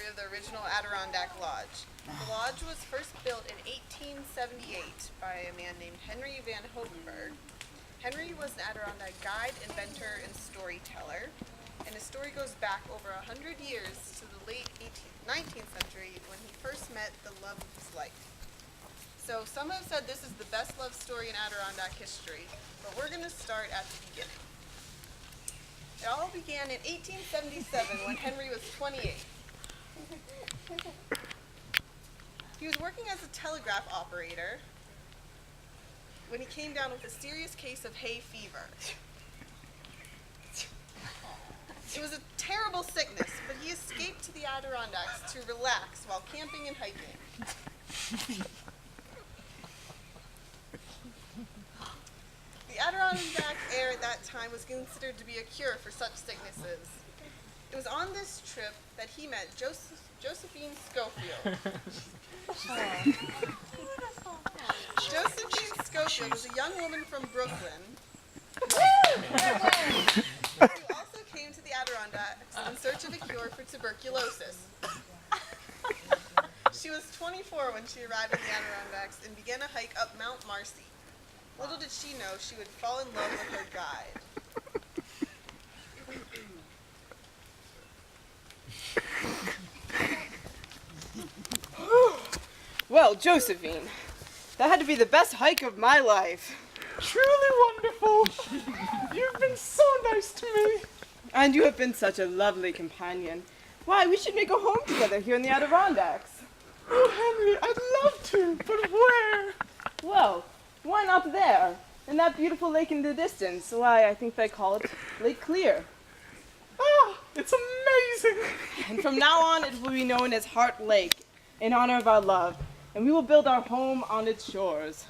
story of the original Adirondack Lodge. The lodge was first built in 1878 by a man named Henry Van Hovenberg. Henry was an Adirondack guide, inventor, and storyteller, and his story goes back over 100 years to the late 19th century when he first met the love of his life. So some have said this is the best love story in Adirondack history, but we're going to start at the beginning. It all began in 1877 when Henry was 28. He was working as a telegraph operator when he came down with a serious case of hay fever. It was a terrible sickness, but he escaped to the Adirondacks to relax while camping and hiking. The Adirondack air at that time was considered to be a cure for such sicknesses. It was on this trip that he met Josephine Schofield. Josephine Schofield was a young woman from Brooklyn who also came to the Adirondacks in search of a cure for tuberculosis. She was 24 when she arrived in the Adirondacks and began a hike up Mount Marcy. Little did she know she would fall in love with her guide. Well, Josephine, that had to be the best hike of my life. Truly wonderful. You've been so nice to me. And you have been such a lovely companion. Why, we should make a home together here in the Adirondacks. Oh, Henry, I'd love to, but where? Well, why not there? In that beautiful lake in the distance. Why, I think they call it Lake Clear. Ah, it's amazing. And from now on, it will be known as Heart Lake, in honor of our love. And we will build our home on its shores.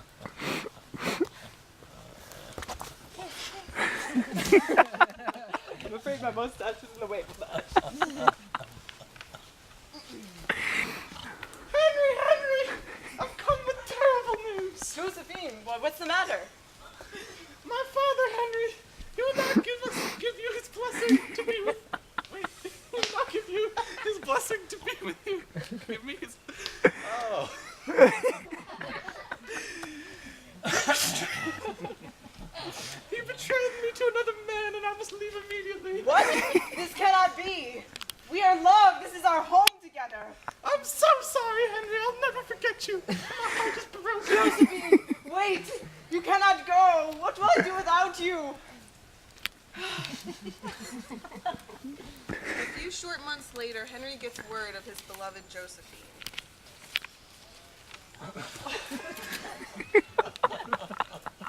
I'm afraid my mustache is in the way for that. Henry, I've come with terrible news. Josephine, what's the matter? My father, Henry, he will not give you his blessing to be with. Wait, he will not give you his blessing to be with you. Give me his. Oh. He betrayed me to another man, and I must leave immediately. What? This cannot be. We are in love. This is our home together. I'm so sorry, Henry. I'll never forget you. My heart is broken. Josephine, wait. You cannot go. What will I do without you? A few short months later, Henry gets word of his beloved Josephine.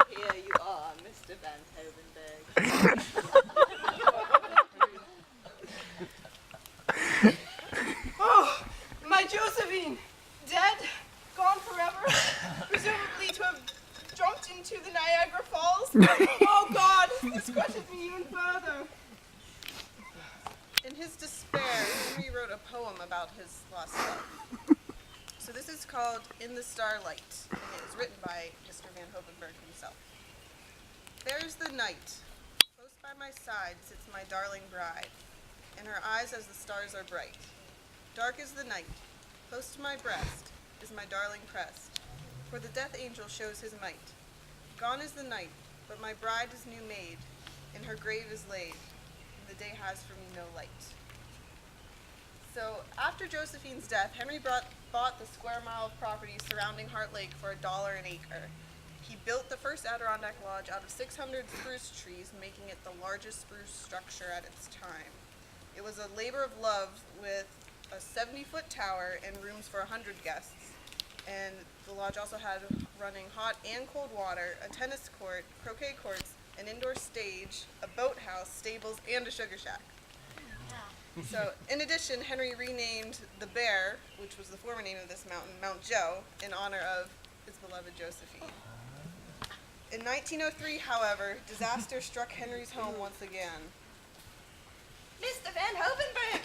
Here you are, Mr. Van Hovenberg. Oh, my Josephine. Dead? Gone forever? Presumably to have jumped into the Niagara Falls? Oh, God, this crushes me even further. In his despair, Henry wrote a poem about his lost love. So this is called In the Starlight, and it is written by Mr. Van Hovenberg himself. There's the night. Close by my side sits my darling bride, in her eyes as the stars are bright. Dark is the night. Close to my breast is my darling pressed, for the death angel shows his might. Gone is the night, but my bride is new made, and her grave is laid, and the day has for me no light. So after Josephine's death, Henry bought the square mile of property surrounding Heart Lake for $1 an acre. He built the first Adirondack Lodge out of 600 spruce trees, making it the largest spruce structure at its time. It was a labor of love with a 70-foot tower and rooms for 100 guests. And the lodge also had running hot and cold water, a tennis court, croquet courts, an indoor stage, a boathouse, stables, and a sugar shack. So, in addition, Henry renamed the Bear, which was the former name of this mountain, Mount Joe, in honor of his beloved Josephine. In 1903, however, disaster struck Henry's home once again. Mr. Van Hovenberg!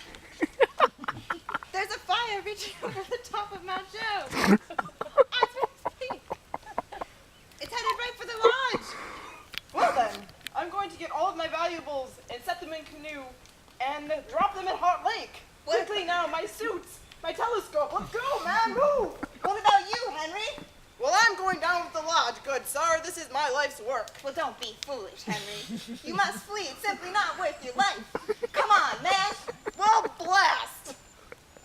There's a fire reaching over the top of Mount Joe. As we speak. It's headed right for the lodge. Well then, I'm going to get all of my valuables and set them in canoe and drop them at Heart Lake. Quickly now, my my suits, my telescope. Let's go, man, move! What about you, Henry? Well, I'm going down with the lodge, good sir. This is my life's work. Well, don't be foolish, Henry. You must flee. It's simply not worth your life. Come on, man. Well, blast!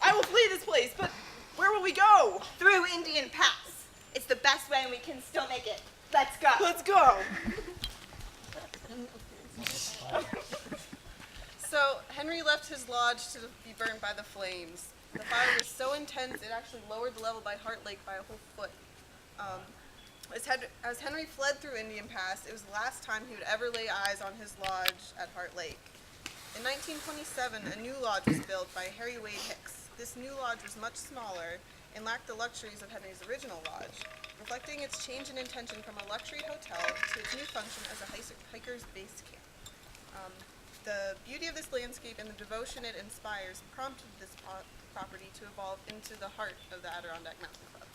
I will flee this place, but where will we go? Through Indian Pass. It's the best way and we can still make it. Let's go. Let's go. So Henry left his lodge to be burned by the flames. The fire was so intense it actually lowered the level by Heart Lake by a whole foot. As Henry fled through Indian Pass, it was the last time he would ever lay eyes on his lodge at Heart Lake. In 1927, a new lodge was built by Harry Wade Hicks. This new lodge was much smaller and lacked the luxuries of Henry's original lodge, reflecting its change in intention from a luxury hotel to its new function as a hiker's base camp. The beauty of this landscape and the devotion it inspires prompted this property to evolve into the heart of the Adirondack Mountain Club.